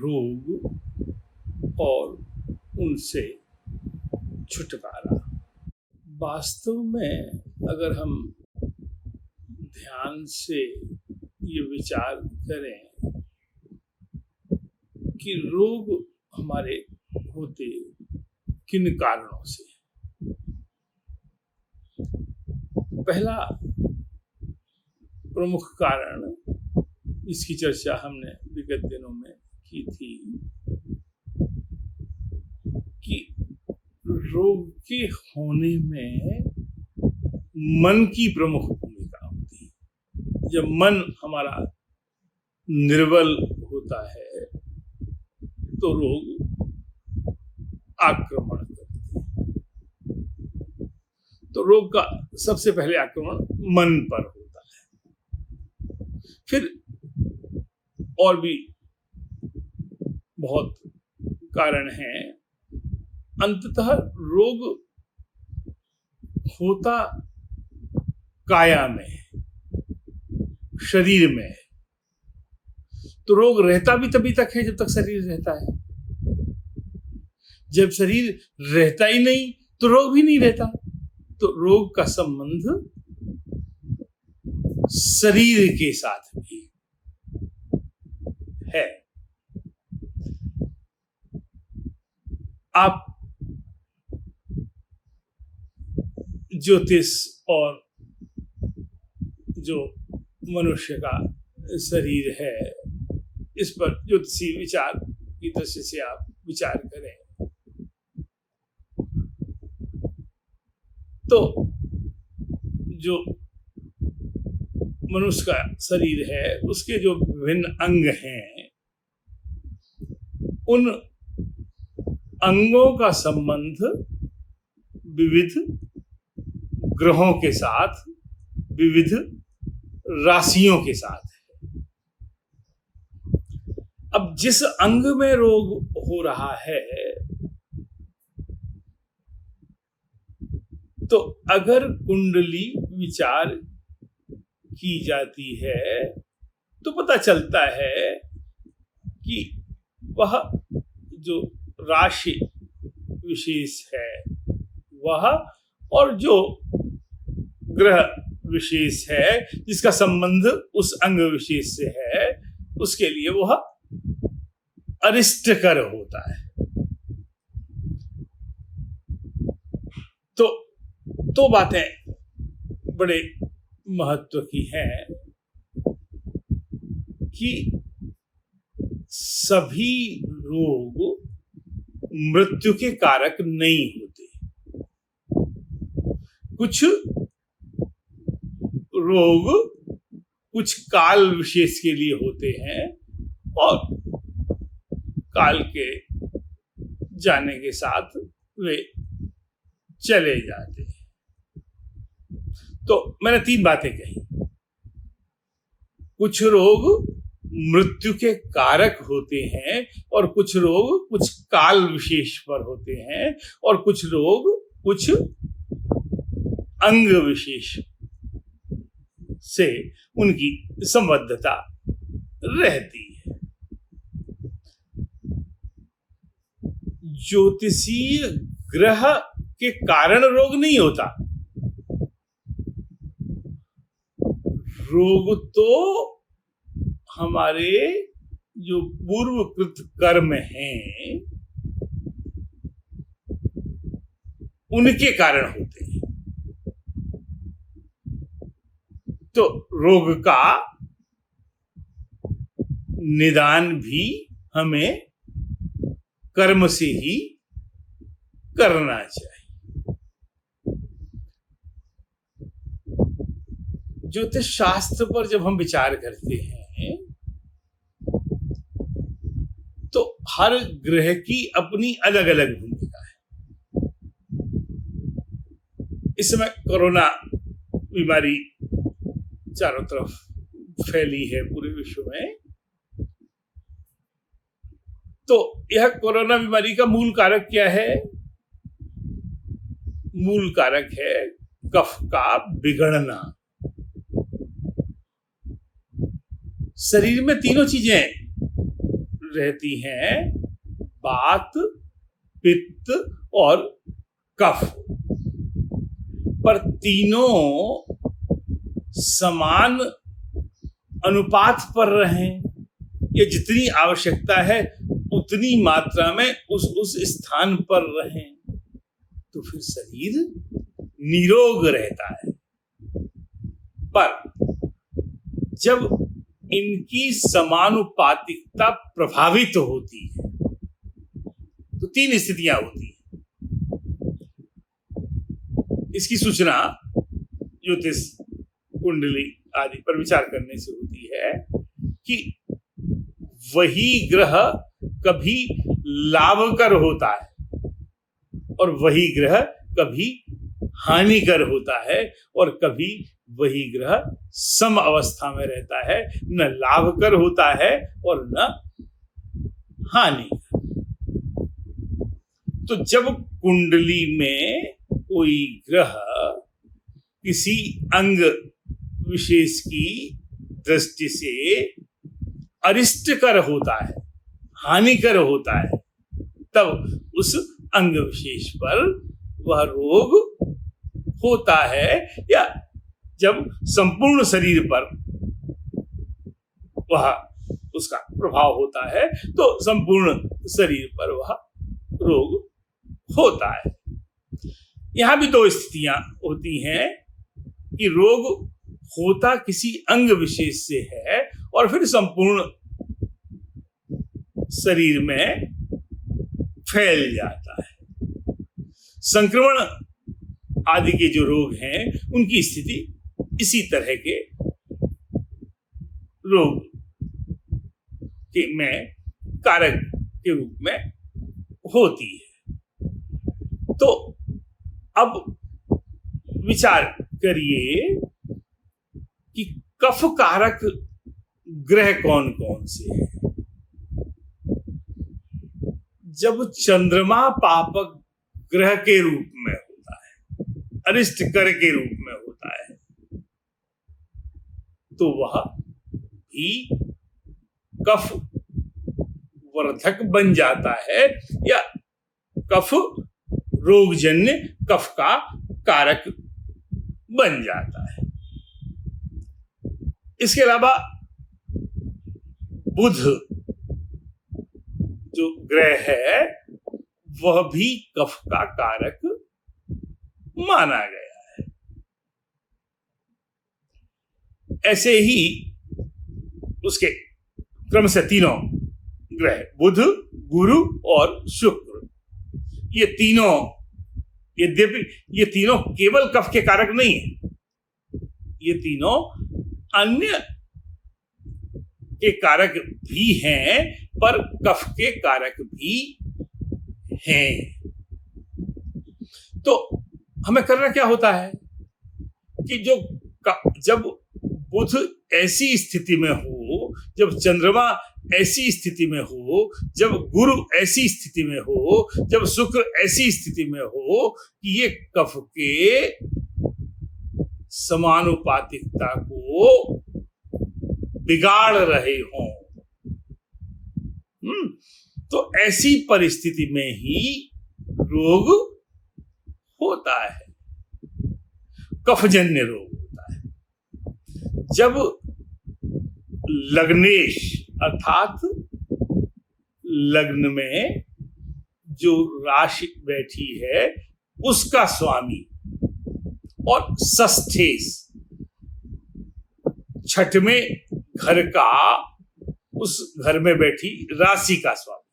रोग और उनसे छुटकारा। वास्तव में अगर हम ध्यान से ये विचार करें कि रोग हमारे होते किन कारणों से, पहला प्रमुख कारण, इसकी चर्चा हमने विगत दिनों में की थी, कि रोग के होने में मन की प्रमुख भूमिका होती है। जब मन हमारा निर्बल होता है तो रोग आक्रमण करते हैं। तो रोग का सबसे पहले आक्रमण मन पर होता है। फिर और भी बहुत कारण हैं। अंततः रोग होता काया में, शरीर में। तो रोग रहता भी तभी तक है जब तक शरीर रहता है। जब शरीर रहता ही नहीं तो रोग भी नहीं रहता। तो रोग का संबंध शरीर के साथ भी है। आप ज्योतिष और जो मनुष्य का शरीर है, इस पर ज्योतिषी विचार की दृष्टि से आप विचार करें तो जो मनुष्य का शरीर है उसके जो विभिन्न अंग हैं, उन अंगों का संबंध विविध ग्रहों के साथ, विविध राशियों के साथ है। अब जिस अंग में रोग हो रहा है, तो अगर कुंडली विचार की जाती है तो पता चलता है कि वह जो राशि विशेष है वह, और जो ग्रह विशेष है जिसका संबंध उस अंग विशेष से है, उसके लिए वह अरिष्टकर होता है। तो बातें बड़े महत्व की हैं कि सभी रोग मृत्यु के कारक नहीं होते। कुछ रोग कुछ काल विशेष के लिए होते हैं और काल के जाने के साथ वे चले जाते हैं। तो मैंने 3 बातें कही। कुछ रोग मृत्यु के कारक होते हैं और कुछ रोग कुछ काल विशेष पर होते हैं और कुछ रोग कुछ अंग विशेष से उनकी संबद्धता रहती है। ज्योतिषीय ग्रह के कारण रोग नहीं होता। रोग तो हमारे जो पूर्वकृत कर्म हैं उनके कारण होते हैं। तो रोग का निदान भी हमें कर्म से ही करना चाहिए। ज्योतिष शास्त्र पर जब हम विचार करते हैं तो हर ग्रह की अपनी अलग अलग भूमिका है। इस समय कोरोना बीमारी चारों तरफ फैली है पूरे विश्व में। तो यह कोरोना बीमारी का मूल कारक क्या है? मूल कारक है कफ का बिगड़ना। शरीर में तीनों चीजें रहती हैं वात, पित्त और कफ, पर तीनों समान अनुपात पर रहें, या जितनी आवश्यकता है उतनी मात्रा में उस स्थान पर रहें, तो फिर शरीर निरोग रहता है। पर जब इनकी समानुपातिकता प्रभावित होती है तो तीन स्थितियां होती हैं। इसकी सूचना ज्योतिष, कुंडली आदि पर विचार करने से होती है कि वही ग्रह कभी लाभकर होता है और वही ग्रह कभी हानिकर होता है, और कभी वही ग्रह सम अवस्था में रहता है, न लाभकर होता है और न हानिकर। तो जब कुंडली में कोई ग्रह किसी अंग विशेष की दृष्टि से अरिष्टकर होता है, हानिकर होता है, तब उस अंग विशेष पर वह रोग होता है, या जब संपूर्ण शरीर पर वह उसका प्रभाव होता है तो संपूर्ण शरीर पर वह रोग होता है। यहां भी दो स्थितियां होती हैं कि रोग होता किसी अंग विशेष से है और फिर संपूर्ण शरीर में फैल जाता है। संक्रमण आदि के जो रोग हैं उनकी स्थिति इसी तरह के रोग के में कारक के रूप में होती है। तो अब विचार करिए कि कफ कारक ग्रह कौन कौन से हैं। जब चंद्रमा पापक ग्रह के रूप में होता है, अरिष्ट कर के रूप में होता है, तो वह भी कफ वर्धक बन जाता है, या कफ रोगजन्य कफ का कारक बन जाता है। इसके अलावा बुध जो ग्रह है वह भी कफ का कारक माना गया है। ऐसे ही उसके क्रम से तीनों ग्रह बुध, गुरु और शुक्र, ये तीनों, यद्यपि ये तीनों केवल कफ के कारक नहीं है, ये तीनों अन्य के कारक भी हैं, पर कफ के कारक भी हैं। तो हमें करना क्या होता है कि जब बुध ऐसी स्थिति में हो, जब चंद्रमा ऐसी स्थिति में हो, जब गुरु ऐसी स्थिति में हो, जब शुक्र ऐसी स्थिति में हो कि ये कफ के समानुपातिकता को बिगाड़ रहे हों, तो ऐसी परिस्थिति में ही रोग होता है, कफजन्य रोग होता है। जब लग्नेश अर्थात लग्न में जो राशि बैठी है उसका स्वामी और षष्ठेश छठवें घर का, उस घर में बैठी राशि का स्वामी,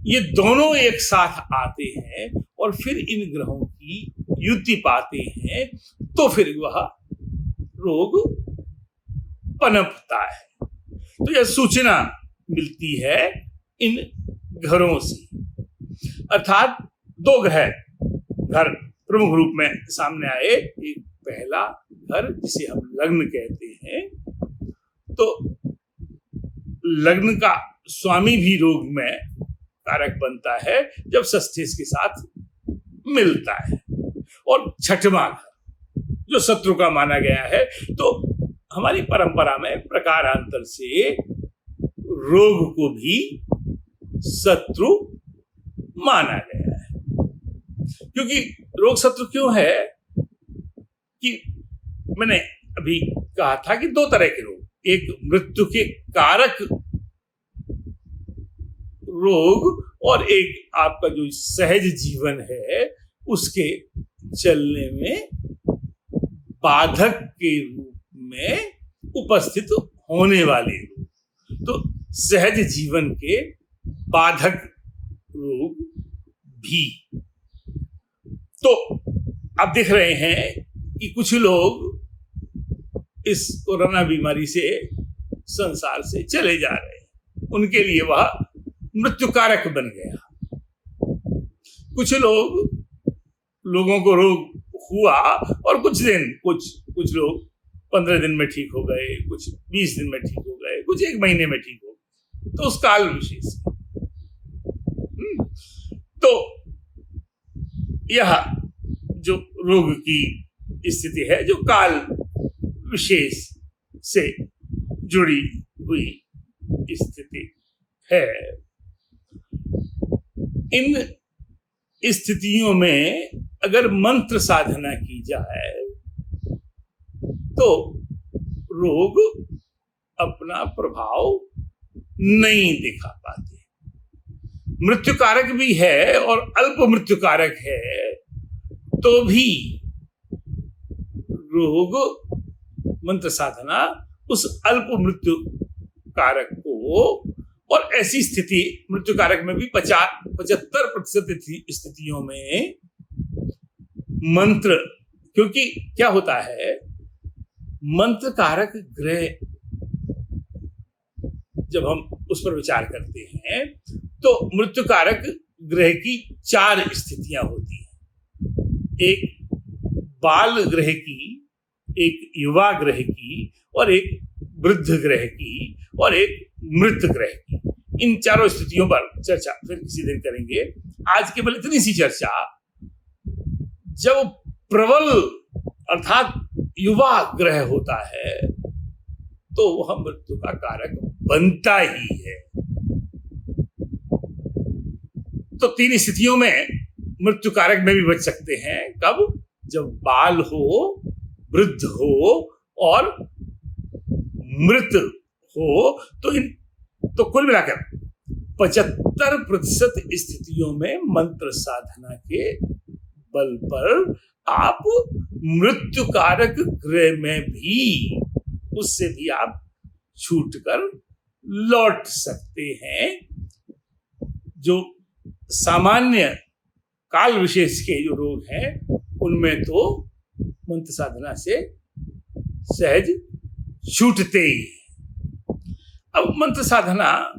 ये दोनों एक साथ आते हैं और फिर इन ग्रहों की युति पाते हैं, तो फिर वह रोग पनपता है। तो यह सूचना मिलती है इन घरों से, अर्थात दो घर प्रमुख रूप में सामने आए। एक पहला घर जिसे हम लग्न कहते हैं, तो लग्न का स्वामी भी रोग में कारक बनता है जब षष्ठेश के साथ मिलता है। और छठवां घर जो शत्रु का माना गया है, तो हमारी परंपरा में प्रकारांतर से रोग को भी शत्रु माना गया है। क्योंकि रोग शत्रु क्यों है कि मैंने अभी कहा था कि दो तरह के रोग, एक मृत्यु के कारक रोग और एक आपका जो सहज जीवन है उसके चलने में बाधक के रूप में उपस्थित होने वाले रोग। तो सहज जीवन के बाधक रोग भी। तो आप देख रहे हैं कि कुछ लोग इस कोरोना बीमारी से संसार से चले जा रहे हैं, उनके लिए वह मृत्यु कारक बन गया। कुछ लोगों को रोग हुआ और कुछ लोग 15 दिन में ठीक हो गए, कुछ 20 दिन में ठीक हो गए, कुछ 1 महीने में ठीक हो गए। तो उस काल विशेष तो यह जो रोग की स्थिति है जो काल विशेष से जुड़ी हुई स्थिति है। इन स्थितियों में अगर मंत्र साधना की जाए तो रोग अपना प्रभाव नहीं दिखा पाते। मृत्यु कारक भी है और अल्प मृत्यु कारक है, तो भी रोग मंत्र साधना उस अल्प मृत्यु कारक को, और ऐसी स्थिति मृत्यु कारक में भी 75% स्थितियों में मंत्र, क्योंकि क्या होता है मंत्र कारक ग्रह जब हम उस पर विचार करते हैं तो मृत्यु कारक ग्रह की 4 स्थितियां होती हैं। एक बाल ग्रह की, एक युवा ग्रह की, और एक वृद्ध ग्रह की, और एक मृत ग्रह की। इन चारों स्थितियों पर चर्चा फिर किसी दिन करेंगे। आज केवल इतनी सी चर्चा, जब प्रबल अर्थात युवा ग्रह होता है तो वह मृत्यु का कारक बनता ही है। तो 3 स्थितियों में मृत्यु कारक में भी बच सकते हैं। कब? जब बाल हो, वृद्ध हो और मृत हो। तो कुल मिलाकर 75% स्थितियों में मंत्र साधना के बल पर आप मृत्यु कारक ग्रह में भी, उससे भी आप छूटकर लौट सकते हैं। जो सामान्य काल विशेष के जो रोग हैं उनमें तो मंत्र साधना से सहज छूटते ही। अब मंत्र साधना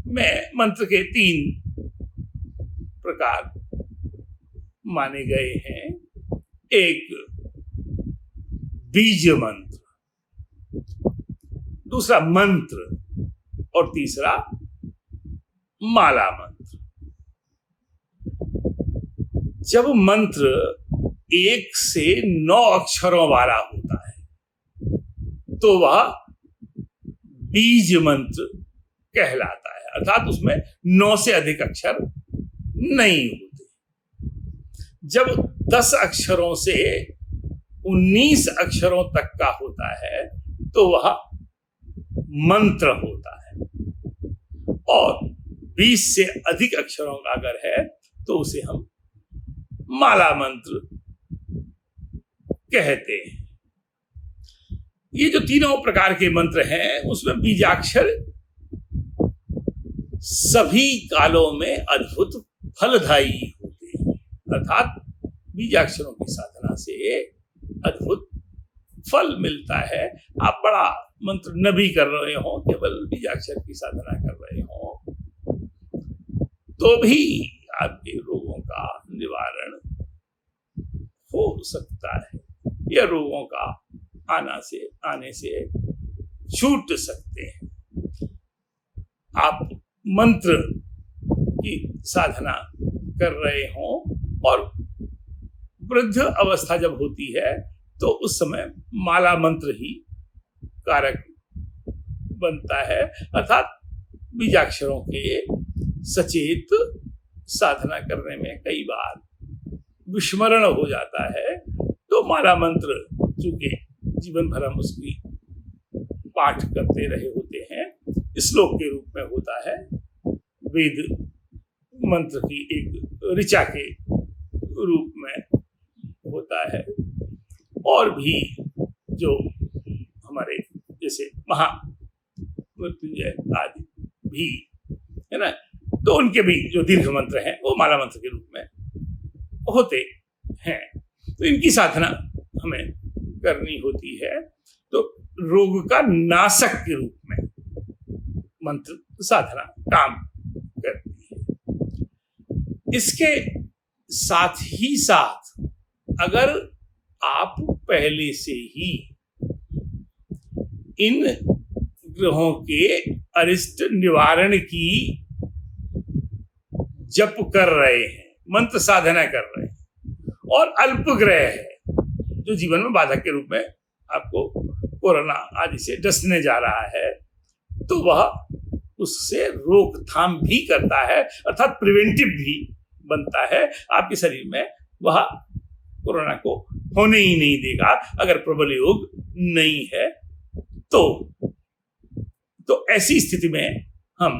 में मंत्र के 3 प्रकार माने गए हैं। एक बीज मंत्र, दूसरा मंत्र, और तीसरा माला मंत्र। जब मंत्र 1 से 9 अक्षरों वाला होता है तो वह बीज मंत्र कहलाता है, अर्थात उसमें 9 से अधिक अक्षर नहीं होते। जब 10 अक्षरों से 19 अक्षरों तक का होता है तो वह मंत्र होता है, और 20 से अधिक अक्षरों का अगर है तो उसे हम माला मंत्र कहते हैं। ये जो तीनों प्रकार के मंत्र हैं उसमें बीजाक्षर सभी कालों में अद्भुत फलदायी होते हैं, अर्थात बीजाक्षरों की साधना से अद्भुत फल मिलता है। आप बड़ा मंत्र न भी कर रहे हो, केवल बीजाक्षर की साधना कर रहे हो, तो भी आपके रोगों का निवारण हो सकता है, या रोगों का आने से छूट सकते हैं। आप मंत्र की साधना कर रहे हो और वृद्ध अवस्था जब होती है तो उस समय माला मंत्र ही कारक बनता है, अर्थात बीजाक्षरों के सचेत साधना करने में कई बार विस्मरण हो जाता है, तो माला मंत्र चूंकि जीवन भर हम उसकी पाठ करते रहे होते हैं, श्लोक के रूप में होता है, वेद मंत्र की एक ऋचा के रूप में होता है, और भी जो हमारे जैसे महामृत्युंजय आदि भी है ना, तो उनके भी जो दीर्घ मंत्र हैं वो माला मंत्र के रूप में होते हैं। तो इनकी साधना हमें करनी होती है, तो रोग का नाशक के रूप में मंत्र साधना काम करती है। इसके साथ ही साथ अगर आप पहले से ही इन ग्रहों के अरिष्ट निवारण की जप कर रहे हैं, मंत्र साधना कर रहे हैं, और अल्प ग्रह है जो जीवन में बाधक के रूप में आपको कोरोना आदि से डसने जा रहा है, तो वह उससे रोकथाम भी करता है, अर्थात प्रिवेंटिव भी बनता है। आपके शरीर में वह कोरोना को होने ही नहीं देगा अगर प्रबल योग नहीं है। तो ऐसी स्थिति में हम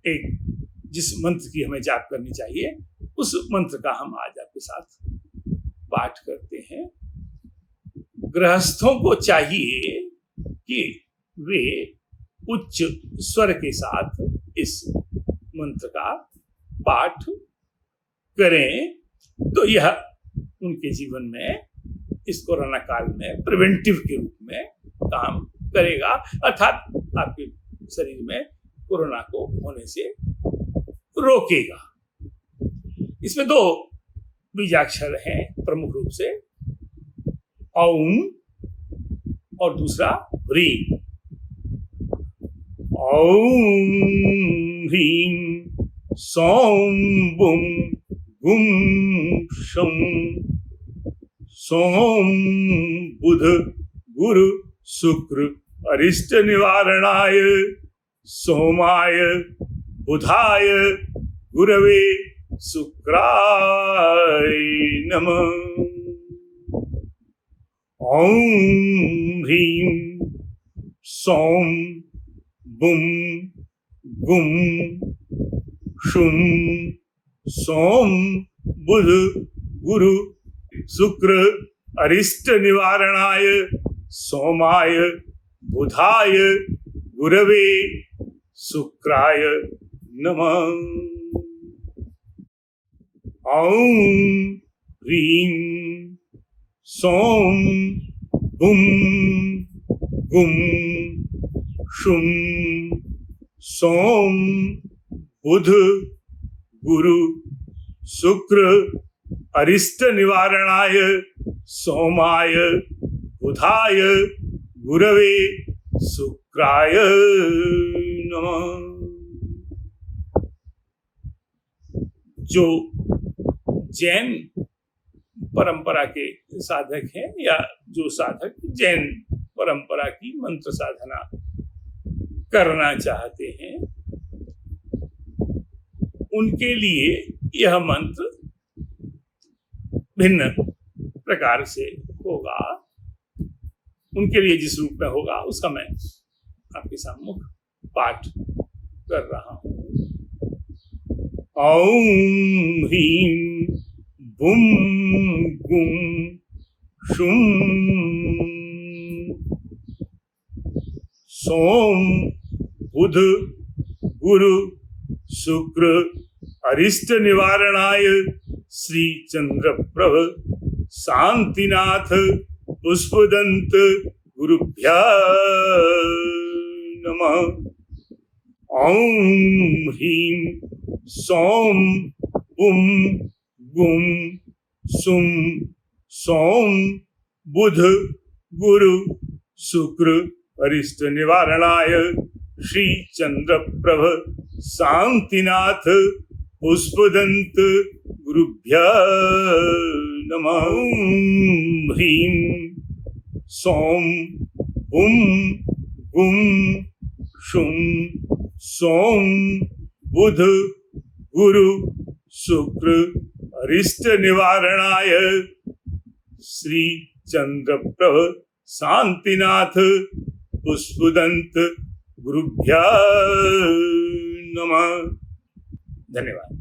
एक जिस मंत्र की हमें जाप करनी चाहिए उस मंत्र का हम आज आपके साथ पाठ करते हैं। गृहस्थों को चाहिए कि वे उच्च स्वर के साथ इस मंत्र का पाठ करें, तो यह उनके जीवन में इस कोरोना काल में प्रिवेंटिव के रूप में काम करेगा, अर्थात आपके शरीर में कोरोना को होने से रोकेगा। इसमें दो बीजाक्षर हैं प्रमुख रूप से, औम और दूसरा ह्रीम। औम ह्रीम सौम बुम गुम शम। सोम बुध गुरु शुक्र अरिष्ट निवारणाय सोमाय बुधाय गुरवे शुक्राय नमः। ओम ह्रीं सौम बुम गुम शुम सोम बुध गुरु शुक्र अरिष्ट निवारणाय सोमाय बुधाय गुरवे शुक्राय नमः। ओम ह्रीं सौम बुम गुम शुम सोम बुध गुरु शुक्र अरिष्ट निवारणाय सोमाय बुधाय गुरवे शुक्राय नमः। जो जैन परंपरा के साधक हैं या जो साधक जैन परंपरा की मंत्र साधना करना चाहते हैं, उनके लिए यह मंत्र भिन्न प्रकार से होगा। उनके लिए जिस रूप में होगा उसका मैं आपके सामने पाठ कर रहा हूं। औम ह्रीं बुम गुम शुम सोम बुध गुरु शुक्र अरिष्ट निवारणाय श्री चंद्र प्रभ शांतिनाथ पुष्पदंत गुरुभ्यः नमः। ओम ह्रीं सौम बुम गुम शुम सोम बुध गुरु शुक्र अरिष्ट निवारणाय श्री चंद्र प्रभ शांतिनाथ पुष्पदंत गुरुभ्यः नमः। ओम ह्रीं सौम बुम गुम शुं सोम बुध गुरु शुक्र अरिष्ट निवारणाय श्री चंद्रप्रभ शांतिनाथ पुष्पदंत गुरुभ्यः नमः। धन्यवाद।